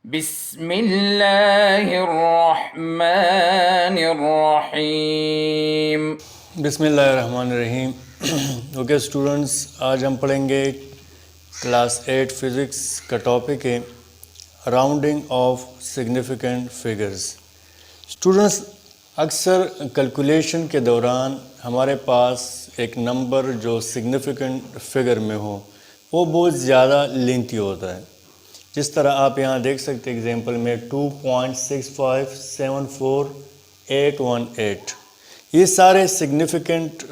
बिस्मिल्लाहिर्रहमानिर्रहीम। बिस्मिल्लाहिर्रहमानिर्रहीम। Okay students, आज हम पढ़ेंगे क्लास 8 फिज़िक्स का टॉपिक है rounding off significant figures. Students, अक्सर कैलकुलेशन के दौरान हमारे पास एक नंबर जो सिग्निफिकेंट फिगर में हो वो बहुत ज़्यादा लेंथी होता है। जिस तरह आप यहाँ देख सकते हैं एग्जांपल में 2.6574818, ये सारे सिग्निफिकेंट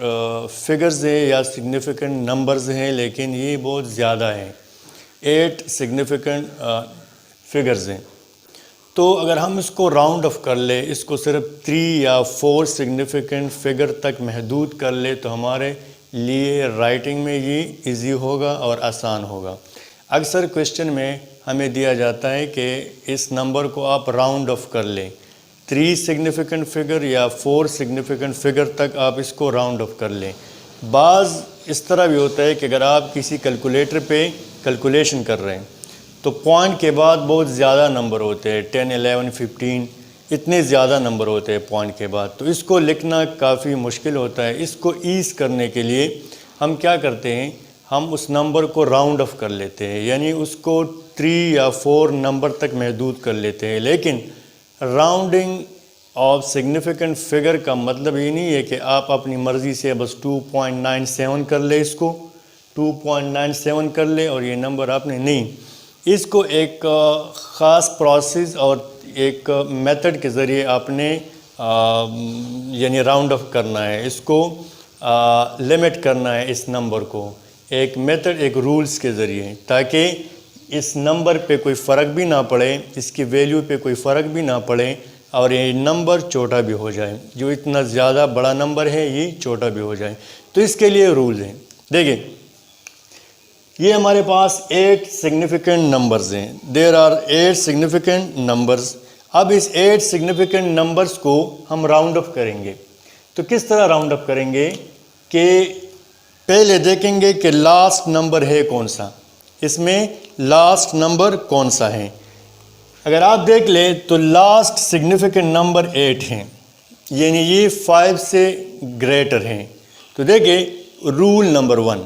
फिगर्स हैं या सिग्निफिकेंट नंबर्स हैं, लेकिन ये बहुत ज़्यादा हैं। 8 सिग्निफिकेंट फिगर्स हैं। तो अगर हम इसको राउंड ऑफ कर ले, इसको सिर्फ 3 या 4 सिग्निफिकेंट फिगर तक महदूद कर ले, तो हमारे लिए राइटिंग में ये इजी होगा और आसान होगा। अक्सर क्वेश्चन में हमें दिया जाता है कि इस नंबर को आप राउंड ऑफ कर लें, 3 सिग्निफिकेंट फिगर या 4 सिग्निफिकेंट फिगर तक आप इसको राउंड ऑफ कर लें। बाज़ इस तरह भी होता है कि अगर आप किसी कैलकुलेटर पे कैलकुलेशन कर रहे हैं तो पॉइंट के बाद बहुत ज़्यादा नंबर होते हैं, 10, 11, 15 इतने ज़्यादा नंबर होते हैं पॉइंट के बाद, तो इसको लिखना काफ़ी मुश्किल होता है। इसको ईज़ करने के लिए हम क्या करते हैं, हम उस नंबर को राउंड ऑफ कर लेते हैं, यानी उसको 3 या 4 नंबर तक महदूद कर लेते हैं। लेकिन राउंडिंग ऑफ सिग्निफिकेंट फिगर का मतलब ये नहीं है कि आप अपनी मर्ज़ी से बस 2.97 कर ले, इसको 2.97 कर ले और ये नंबर आपने नहीं, इसको एक ख़ास प्रोसेस और एक मेथड के ज़रिए आपने यानी राउंड ऑफ करना है, इसको लिमिट करना है इस नंबर को एक मेथड, एक रूल्स के ज़रिए, ताकि इस नंबर पे कोई फ़र्क भी ना पड़े, इसकी वैल्यू पे कोई फ़र्क भी ना पड़े और ये नंबर छोटा भी हो जाए। जो इतना ज़्यादा बड़ा नंबर है ये छोटा भी हो जाए। तो इसके लिए रूल्स हैं। देखिए, ये हमारे पास 8 सिग्निफिकेंट नंबर्स हैं। There are 8 significant numbers. अब इस 8 सिग्निफिकेंट नंबर्स को हम राउंड ऑफ करेंगे। तो किस तरह राउंड ऑफ करेंगे कि पहले देखेंगे कि लास्ट नंबर है कौन सा, इसमें लास्ट नंबर कौन सा है। अगर आप देख लें तो लास्ट सिग्निफिकेंट नंबर 8 है, यानी ये 5 से ग्रेटर हैं। तो देखिए रूल नंबर 1,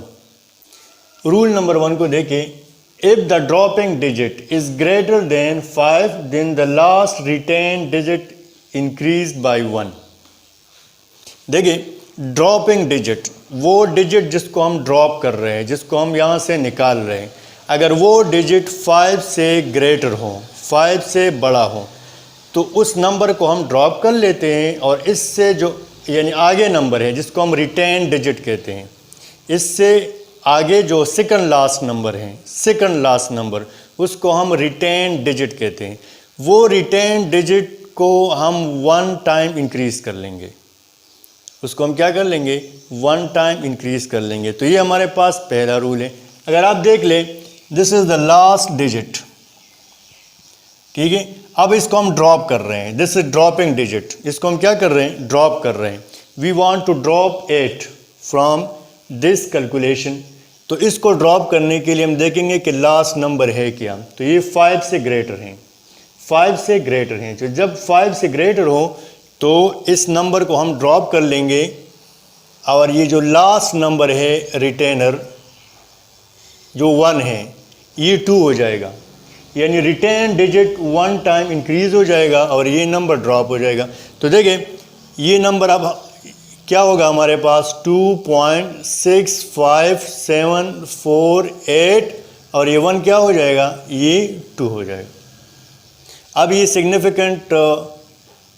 रूल नंबर 1 को देखिए, if the dropping digit is greater than 5 then the last retained digit increase by 1। देखिए ड्रॉपिंग डिजिट, वो डिजिट जिसको हम ड्रॉप कर रहे हैं, जिसको हम यहाँ से निकाल रहे हैं, अगर वो डिजिट 5 से ग्रेटर हो, 5 से बड़ा हो, तो उस नंबर को हम ड्रॉप कर लेते हैं और इससे जो यानी आगे नंबर है जिसको हम रिटेन डिजिट कहते हैं, इससे आगे जो सेकंड लास्ट नंबर है, सेकंड लास्ट नंबर, उसको हम रिटेन डिजिट कहते हैं। वो रिटेन डिजिट को हम 1 टाइम इंक्रीज़ कर लेंगे, उसको हम क्या कर लेंगे, 1 टाइम इंक्रीज़ कर लेंगे। तो ये हमारे पास पहला रूल है। अगर आप देख लें, this is the last digit, ठीक है। अब इसको हम ड्रॉप कर रहे हैं, दिस इज ड्रॉपिंग डिजिट, इसको हम क्या कर रहे हैं, ड्रॉप कर रहे हैं। We want to drop 8 from this calculation. तो इसको ड्रॉप करने के लिए हम देखेंगे कि लास्ट नंबर है क्या। तो ये 5 से ग्रेटर हैं, 5 से ग्रेटर हैं। तो जब 5 से ग्रेटर हो तो इस नंबर को हम ड्रॉप कर लेंगे और ये जो लास्ट नंबर है रिटेनर जो 1 है, ये 2 हो जाएगा, यानी रिटेन डिजिट 1 टाइम इंक्रीज़ हो जाएगा और ये नंबर ड्रॉप हो जाएगा। तो देखिए ये नंबर अब क्या होगा हमारे पास, 2.65748 और ये 1 क्या हो जाएगा, ये 2 हो जाएगा। अब ये सिग्निफिकेंट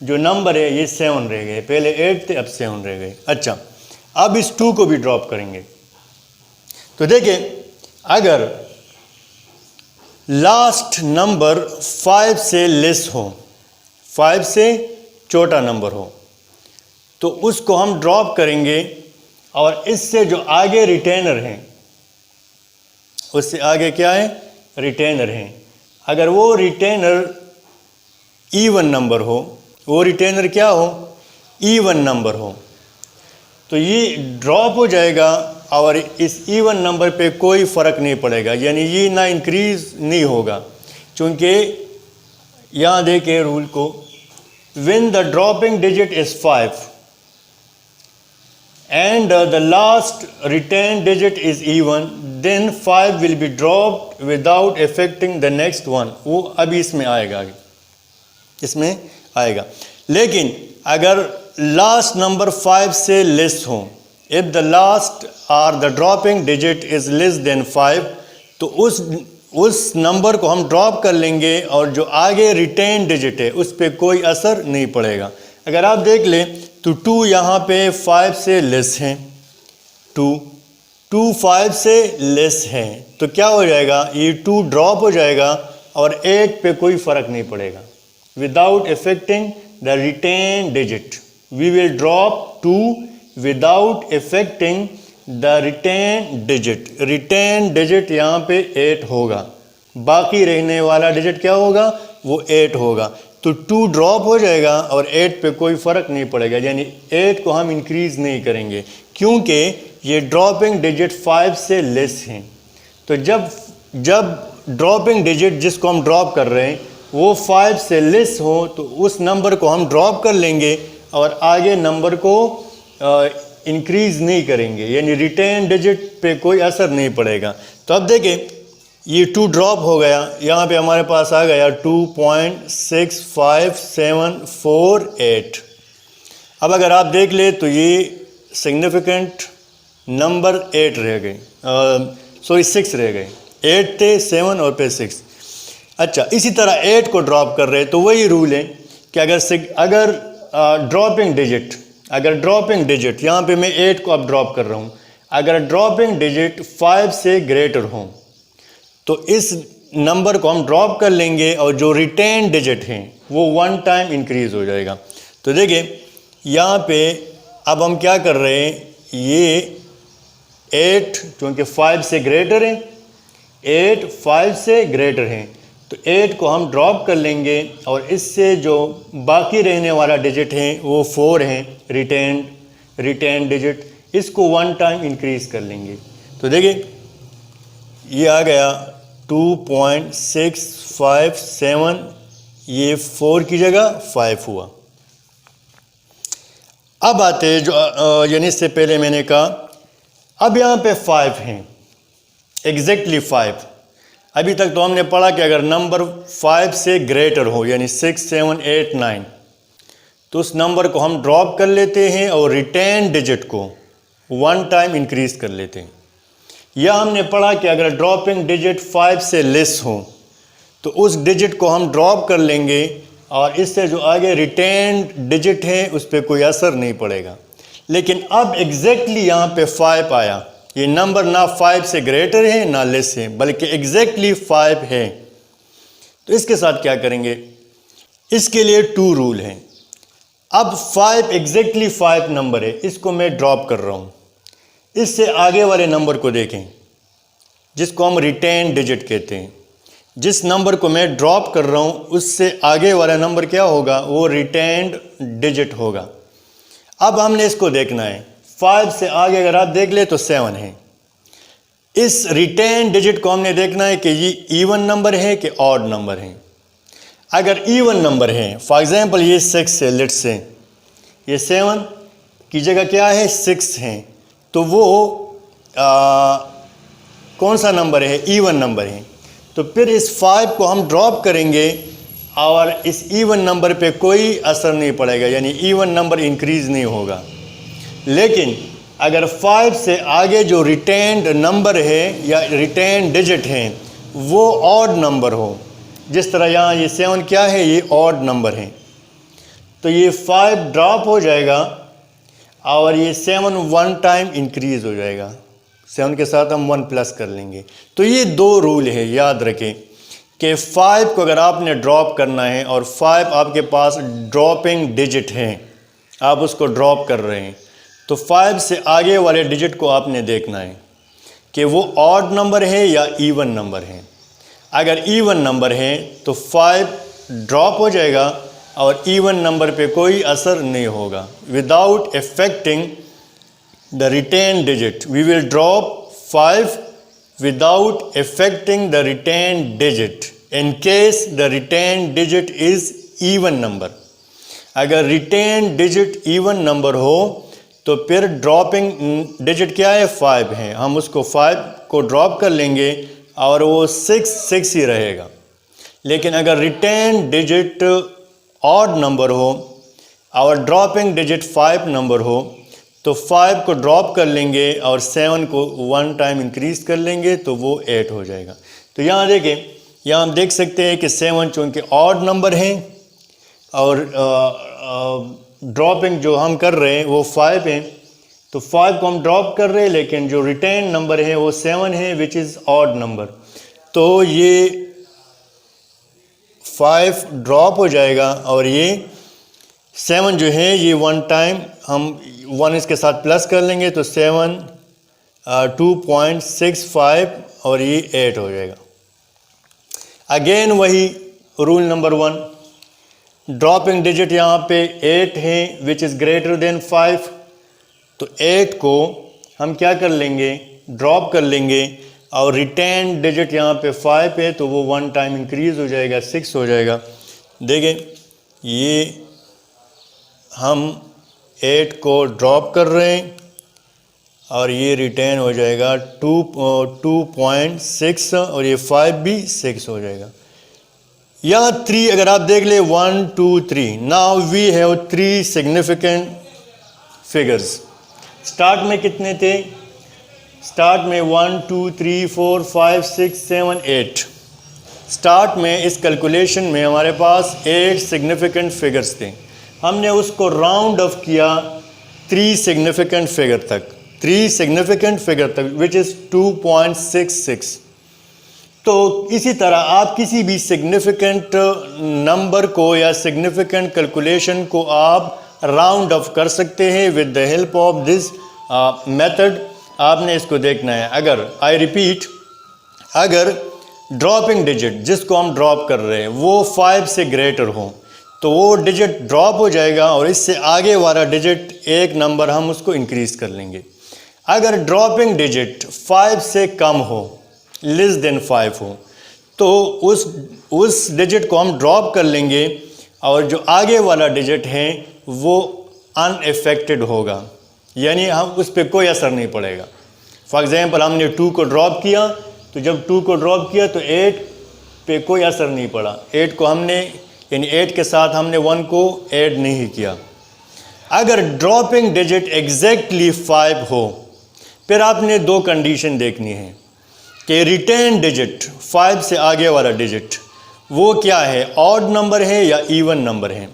जो नंबर है ये 7 रह गए, पहले 8 थे अब 7 रह गए। अच्छा, अब इस 2 को भी ड्रॉप करेंगे। तो देखिए अगर लास्ट नंबर 5 से लेस हो, 5 से छोटा नंबर हो, तो उसको हम ड्रॉप करेंगे और इससे जो आगे रिटेनर हैं, उससे आगे क्या है, रिटेनर हैं। अगर वो रिटेनर इवन नंबर हो, वो रिटेनर क्या हो, इवन नंबर हो, तो ये ड्रॉप हो जाएगा और इस इवन नंबर पे कोई फ़र्क नहीं पड़ेगा, यानी ये ना इंक्रीज़ नहीं होगा, क्योंकि यहाँ देखिए रूल को, when the dropping digit is 5 and the last retained digit is even, then 5 will be dropped without affecting the next one. वो अभी इसमें आएगा, आगे इसमें आएगा। लेकिन अगर लास्ट नंबर 5 से लेस हो, इफ द लास्ट और the dropping digit is less than 5, तो उस नंबर को हम ड्रॉप कर लेंगे और जो आगे रिटेन डिजिट है उस पर कोई असर नहीं पड़ेगा। अगर आप देख लें तो 2 यहाँ पे 5 से लेस हैं, 2 5 से लेस हैं, तो क्या हो जाएगा, ये 2 ड्रॉप हो जाएगा और 8 पे कोई फ़र्क नहीं पड़ेगा। Without affecting the retain digit, we will drop 2 without affecting the retain digit. Retained digit यहाँ पे 8 होगा, बाकी रहने वाला डिजिट क्या होगा, वो 8 होगा। तो 2 ड्रॉप हो जाएगा और 8 पे कोई फ़र्क नहीं पड़ेगा, यानी 8 को हम इंक्रीज़ नहीं करेंगे क्योंकि ये ड्रॉपिंग डिजिट 5 से लेस हैं। तो जब ड्रॉपिंग डिजिट जिसको हम ड्रॉप कर रहे हैं वो 5 से लेस हो तो उस नंबर को हम ड्रॉप कर लेंगे और आगे नंबर को इंक्रीज़ नहीं करेंगे, यानी रिटेन डिजिट पे कोई असर नहीं पड़ेगा। तो अब देखें ये 2 ड्रॉप हो गया, यहाँ पे हमारे पास आ गया 2.65748। अब अगर आप देख ले तो ये सिग्निफिकेंट नंबर 8 रह गए, सॉरी 6 रह गए, 8 थे, 7 और फिर 6। अच्छा, इसी तरह 8 को ड्रॉप कर रहे तो वही रूल है कि अगर ड्रॉपिंग डिजिट यहाँ पे मैं 8 को अब ड्रॉप कर रहा हूँ, अगर ड्रॉपिंग डिजिट 5 से ग्रेटर हो तो इस नंबर को हम ड्रॉप कर लेंगे और जो रिटेन डिजिट हैं वो 1 टाइम इंक्रीज़ हो जाएगा। तो देखिए यहाँ पे अब हम क्या कर रहे हैं, ये 8 क्योंकि 5 से ग्रेटर है, 8 5 से ग्रेटर हैं, तो 8 को हम ड्रॉप कर लेंगे और इससे जो बाकी रहने वाला डिजिट है वो 4 हैं, रिटेन डिजिट, इसको 1 टाइम इंक्रीज़ कर लेंगे। तो देखिए ये आ गया 2.657, ये 4 की जगह 5 हुआ। अब आते हैं जो यानी इससे पहले मैंने कहा, अब यहाँ पे 5 हैं, एग्जैक्टली 5। अभी तक तो हमने पढ़ा कि अगर नंबर 5 से ग्रेटर हो यानी 6 7 8 9 तो उस नंबर को हम ड्रॉप कर लेते हैं और रिटेन डिजिट को 1 टाइम इंक्रीज़ कर लेते हैं। या हमने पढ़ा कि अगर ड्रॉपिंग डिजिट 5 से लेस हो तो उस डिजिट को हम ड्रॉप कर लेंगे और इससे जो आगे रिटेन डिजिट है उस पर कोई असर नहीं पड़ेगा। लेकिन अब एग्जैक्टली यहाँ पे 5 आया, ये नंबर ना 5 से ग्रेटर है ना लेस है, बल्कि एग्जैक्टली 5 है। तो इसके साथ क्या करेंगे, इसके लिए 2 रूल हैं। अब 5 एग्जैक्टली 5 नंबर है, इसको मैं ड्रॉप कर रहा हूँ। इससे आगे वाले नंबर को देखें जिसको हम रिटेन डिजिट कहते हैं। जिस नंबर को मैं ड्रॉप कर रहा हूँ उससे आगे वाला नंबर क्या होगा, वो रिटेन्ड डिजिट होगा। अब हमने इसको देखना है, 5 से आगे अगर आप देख ले तो 7 है। इस रिटेन डिजिट को हमने देखना है कि ये इवन नंबर है कि ऑड नंबर है। अगर इवन नंबर है, फॉर एग्जांपल ये 6 है, लेट्स से ये 7 की जगह क्या है 6 है, तो वो कौन सा नंबर है, इवन नंबर है। तो फिर इस 5 को हम ड्रॉप करेंगे और इस इवन नंबर पे कोई असर नहीं पड़ेगा, यानी इवन नंबर इंक्रीज़ नहीं होगा। लेकिन अगर 5 से आगे जो रिटेन्ड नंबर है या रिटेन डिजिट हैं वो ऑड नंबर हो, जिस तरह यहाँ ये 7 क्या है, ये ऑड नंबर है, तो ये 5 ड्रॉप हो जाएगा और ये 7 1 टाइम इंक्रीज़ हो जाएगा। 7 के साथ हम 1 प्लस कर लेंगे। तो ये 2 रूल है, याद रखें कि 5 को अगर आपने ड्रॉप करना है और 5 आपके पास ड्रॉपिंग डिजिट है, आप उसको ड्रॉप कर रहे हैं, तो 5 से आगे वाले डिजिट को आपने देखना है कि वो ऑड नंबर है या इवन नंबर है। अगर इवन नंबर है तो 5 ड्रॉप हो जाएगा और इवन नंबर पे कोई असर नहीं होगा। Without affecting the retain digit, we will drop 5 without affecting the retain digit. इन case the retain digit is even number. अगर रिटेन डिजिट इवन नंबर हो तो फिर ड्रॉपिंग डिजिट क्या है, 5 है, हम उसको 5 को ड्रॉप कर लेंगे और वो 6 ही रहेगा। लेकिन अगर रिटेन डिजिट ऑड नंबर हो और ड्रॉपिंग डिजिट 5 नंबर हो तो 5 को ड्रॉप कर लेंगे और 7 को 1 टाइम इंक्रीज़ कर लेंगे तो वो 8 हो जाएगा। तो यहाँ देखें, यहाँ हम देख सकते हैं कि 7 चूँकि ऑड नंबर हैं और ड्रॉपिंग जो हम कर रहे हैं वो 5 हैं, तो 5 को हम ड्रॉप कर रहे हैं, लेकिन जो रिटेन नंबर है वो 7 है विच इज़ ऑड नंबर। तो ये 5 ड्रॉप हो जाएगा और ये 7 जो है ये 1 टाइम हम 1 इसके साथ प्लस कर लेंगे तो 7 2.65 और ये 8 हो जाएगा। अगेन वही रूल नंबर 1, ड्रॉपिंग डिजिट यहाँ पे 8 है विच इज़ ग्रेटर देन 5, तो 8 को हम क्या कर लेंगे, ड्रॉप कर लेंगे और रिटेन डिजिट यहाँ पे 5 है तो वो 1 टाइम इंक्रीज़ हो जाएगा, 6 हो जाएगा। देखें ये हम 8 को ड्रॉप कर रहे हैं और ये रिटेन हो जाएगा 2.6 और ये 5 भी 6 हो जाएगा। यहाँ 3 अगर आप देख ले 1 2 3, now we have 3 significant figures. Start में कितने थे, स्टार्ट में 1 2 3 4 5 6 7 8। स्टार्ट में इस कैलकुलेशन में हमारे पास 8 सिग्निफिकेंट फिगर्स थे, हमने उसको राउंड ऑफ किया 3 सिग्निफिकेंट फिगर तक, 3 सिग्निफिकेंट फिगर तक विच इज़ 2.66। तो इसी तरह आप किसी भी सिग्निफिकेंट नंबर को या सिग्निफिकेंट कैलकुलेशन को आप राउंड ऑफ कर सकते हैं with the help of this method. आपने इसको देखना है। अगर आई रिपीट, अगर ड्रॉपिंग डिजिट जिसको हम ड्रॉप कर रहे हैं वो 5 से ग्रेटर हो तो वो डिजिट ड्रॉप हो जाएगा और इससे आगे वाला डिजिट एक नंबर हम उसको इंक्रीज़ कर लेंगे। अगर ड्रॉपिंग डिजिट 5 से कम हो, लेस देन 5 हो, तो उस डिजिट को हम ड्रॉप कर लेंगे और जो आगे वाला डिजिट है वो अनअफेक्टेड होगा, यानी हम उस पर कोई असर नहीं पड़ेगा। फॉर एग्ज़ाम्पल हमने 2 को ड्रॉप किया, तो जब 2 को ड्रॉप किया तो 8 पे कोई असर नहीं पड़ा, 8 को हमने यानी 8 के साथ हमने 1 को ऐड नहीं किया। अगर ड्रॉपिंग डिजिट एग्जैक्टली 5 हो, फिर आपने 2 कंडीशन देखनी है कि रिटेन डिजिट 5 से आगे वाला डिजिट वो क्या है, ऑड नंबर है या इवन नंबर है।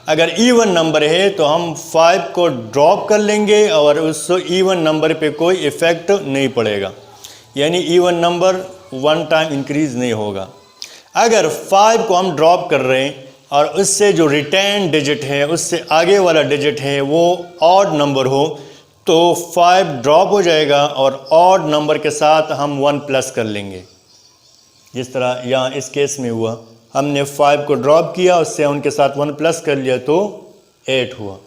अगर इवन नंबर है तो हम 5 को ड्रॉप कर लेंगे और उस इवन नंबर पे कोई इफ़ेक्ट नहीं पड़ेगा, यानी इवन नंबर 1 टाइम इंक्रीज़ नहीं होगा। अगर 5 को हम ड्रॉप कर रहे हैं और उससे जो रिटेन डिजिट है उससे आगे वाला डिजिट है वो ऑड नंबर हो तो 5 ड्रॉप हो जाएगा और ऑड नंबर के साथ हम 1 प्लस कर लेंगे, जिस तरह यहाँ इस केस में हुआ। हमने 5 को ड्रॉप किया और 7 के साथ 1 प्लस कर लिया तो 8 हुआ।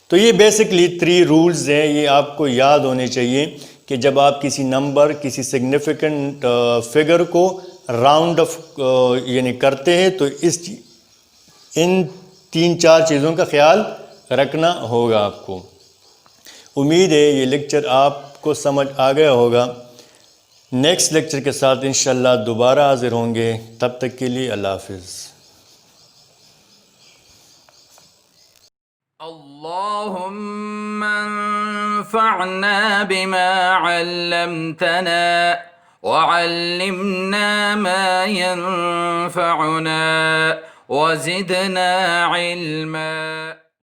तो ये बेसिकली 3 रूल्स हैं, ये आपको याद होने चाहिए कि जब आप किसी नंबर, किसी सिग्निफिकेंट फिगर को राउंड ऑफ यानी करते हैं तो इन 3-4 चीज़ों का ख्याल रखना होगा आपको। उम्मीद है ये लेक्चर आपको समझ आ गया होगा। नेक्स्ट लेक्चर के साथ इंशाल्लाह दोबारा हाजिर होंगे, तब तक के लिए अल्लाह हाफिज़। अल्लाहुम्मा अंफ़अना बिमा अल्लमतना वअल्लिमना मा यंफ़अुना वज़िदना इल्मा।